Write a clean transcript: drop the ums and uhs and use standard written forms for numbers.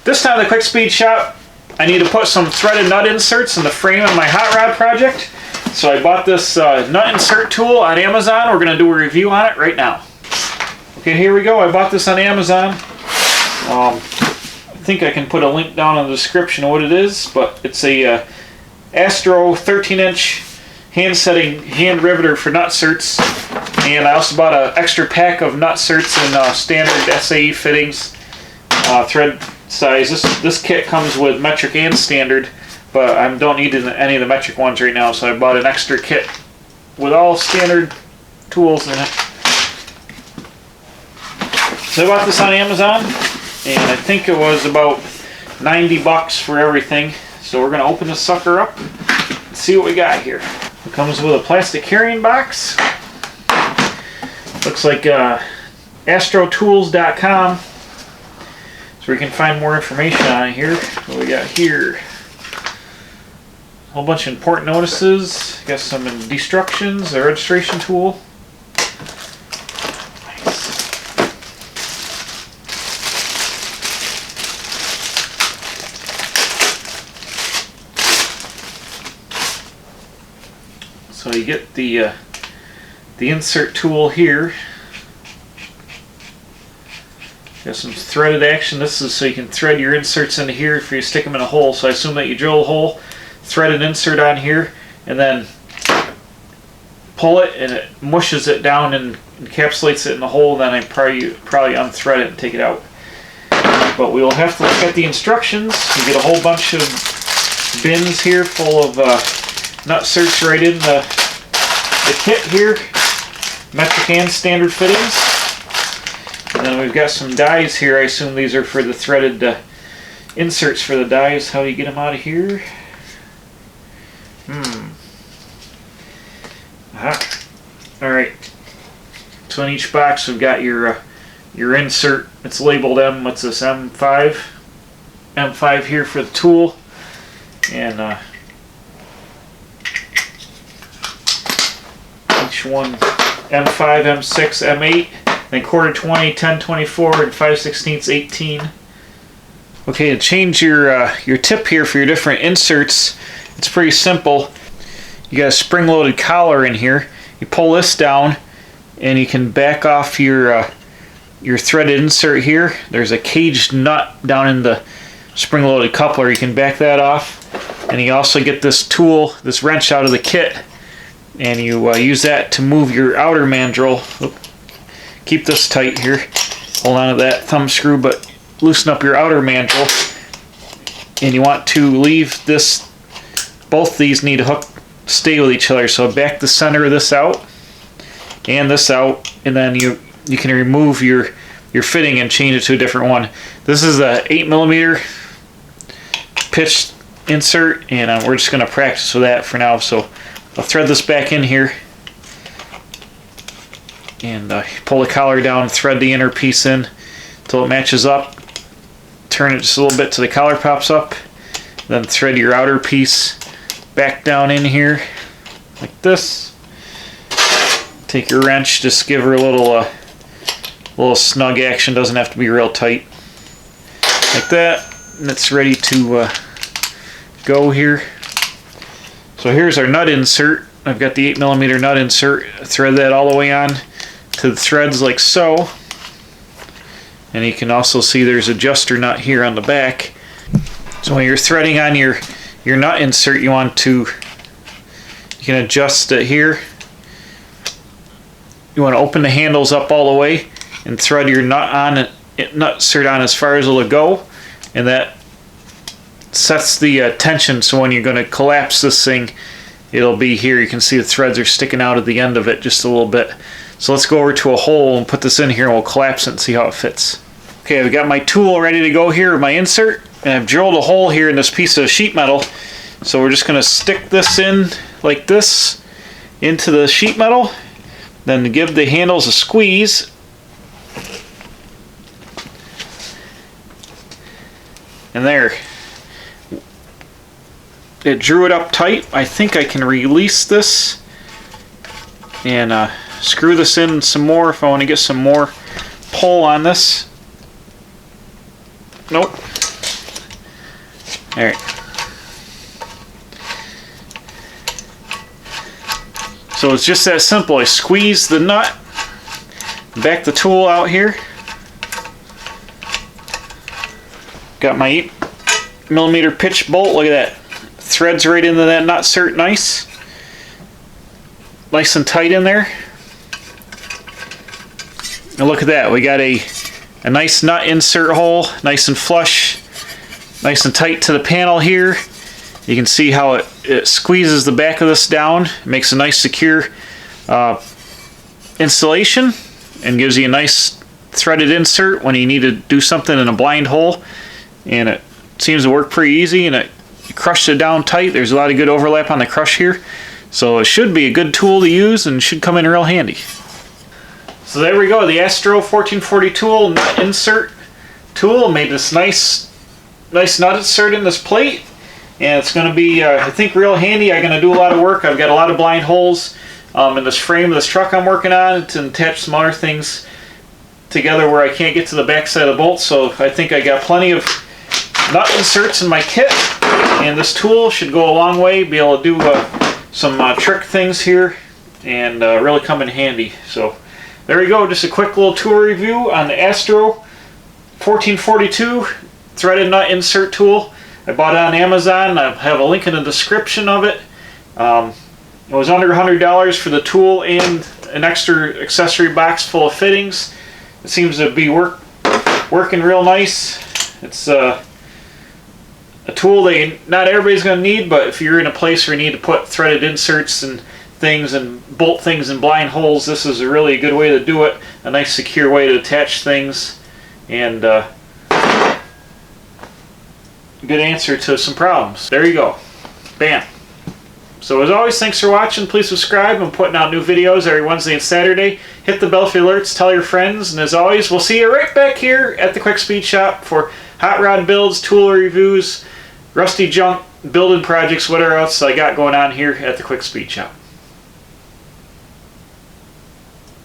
This time at the Quick Speed Shop, I need to put some threaded nut inserts in the frame of my hot rod project. So I bought this nut insert tool on Amazon. We're going to do a review on it right now. Okay, here we go. I bought this on Amazon. I think I can put a link down in the description of what it is, but it's a Astro 13-inch hand-setting hand riveter for nutserts. And I also bought an extra pack of nutserts in standard SAE fittings, thread size. This kit comes with metric and standard, but I don't need any of the metric ones right now, so I bought an extra kit with all standard tools in it. So I bought this on Amazon, and I think it was about 90 bucks for everything. So we're going to open this sucker up and see what we got here. It comes with a plastic carrying box. Looks like astrotools.com. So we can find more information on it here. What we got here? A whole bunch of important notices. Got some destructions, a registration tool. Nice. So you get the insert tool here. Got some threaded action. This is so you can thread your inserts into here if you stick them in a hole. So I assume that you drill a hole, thread an insert on here, and then pull it, and it mushes it down and encapsulates it in the hole. Then I probably unthread it and take it out. But we will have to look at the instructions. You get a whole bunch of bins here full of nutserts right in the kit here, metric and standard fittings. And then we've got some dies here. I assume these are for the threaded inserts for the dies. How do you get them out of here? Alright. So in each box we've got your insert. It's labeled M. What's this? M5? M5 here for the tool. And each one M5, M6, M8. Then quarter 20, 10, 24, and 5/16 18. Okay, to change your tip here for your different inserts, it's pretty simple. You got a spring-loaded collar in here. You pull this down, and you can back off your threaded insert here. There's a caged nut down in the spring-loaded coupler. You can back that off, and you also get this tool, this wrench out of the kit, and you use that to move your outer mandrel. Keep this tight here. Hold on to that thumb screw, but loosen up your outer mandrel. And you want to leave this, both these need to stay with each other. So back the center of this out and this out, and then you can remove your fitting and change it to a different one. This is a 8mm pitched insert, and we're just going to practice with that for now. So I'll thread this back in here. And pull the collar down, thread the inner piece in until it matches up. Turn it just a little bit till the collar pops up. Then thread your outer piece back down in here like this. Take your wrench, just give her a little snug action. Doesn't have to be real tight. Like that. And it's ready to go here. So here's our nut insert. I've got the 8mm nut insert. Thread that all the way on to the threads like so, and you can also see there's a adjuster nut here on the back. So when you're threading on your nut insert, you can adjust it here. You want to open the handles up all the way and thread your nut insert on as far as it'll go, and that sets the tension. So when you're going to collapse this thing, it'll be here. You can see the threads are sticking out at the end of it just a little bit. So let's go over to a hole and put this in here, and we'll collapse it and see how it fits. Okay, I've got my tool ready to go here, my insert, and I've drilled a hole here in this piece of sheet metal. So we're just going to stick this in like this into the sheet metal, then give the handles a squeeze. And there. It drew it up tight. I think I can release this and screw this in some more if I want to get some more pull on this. Nope. Alright. So it's just that simple. I squeeze the nut, back the tool out here. Got my 8mm pitch bolt. Look at that. Threads right into that nutsert. Nice. Nice and tight in there. And look at that. We got a nice nut insert hole. Nice and flush. Nice and tight to the panel here. You can see how it squeezes the back of this down. It makes a nice secure installation and gives you a nice threaded insert when you need to do something in a blind hole. And it seems to work pretty easy, and it crushed it down tight. There's a lot of good overlap on the crush here. So it should be a good tool to use and should come in real handy. So there we go, the Astro 1440 tool, nut insert tool. Made this nice nut insert in this plate. And it's going to be, I think, real handy. I'm going to do a lot of work. I've got a lot of blind holes in this frame of this truck I'm working on to attach some other things together where I can't get to the back side of the bolt. So I think I got plenty of nut inserts in my kit. And this tool should go a long way, be able to do some trick things here and really come in handy. So there we go, just a quick little tool review on the Astro 1442 threaded nut insert tool. I bought it on Amazon. I have a link in the description of it. It was under $100 for the tool and an extra accessory box full of fittings. It seems to be working real nice. It's a tool that not everybody's going to need, but if you're in a place where you need to put threaded inserts and things and bolt things in blind holes, this is a really good way to do it. A nice secure way to attach things, and good answer to some problems. There you go. Bam. So as always, thanks for watching. Please subscribe. I'm putting out new videos every Wednesday and Saturday. Hit the bell for alerts, tell your friends, and as always, we'll see you right back here at the Quick Speed Shop for hot rod builds, tool reviews, rusty junk, building projects, whatever else I got going on here at the Quick Speed Shop.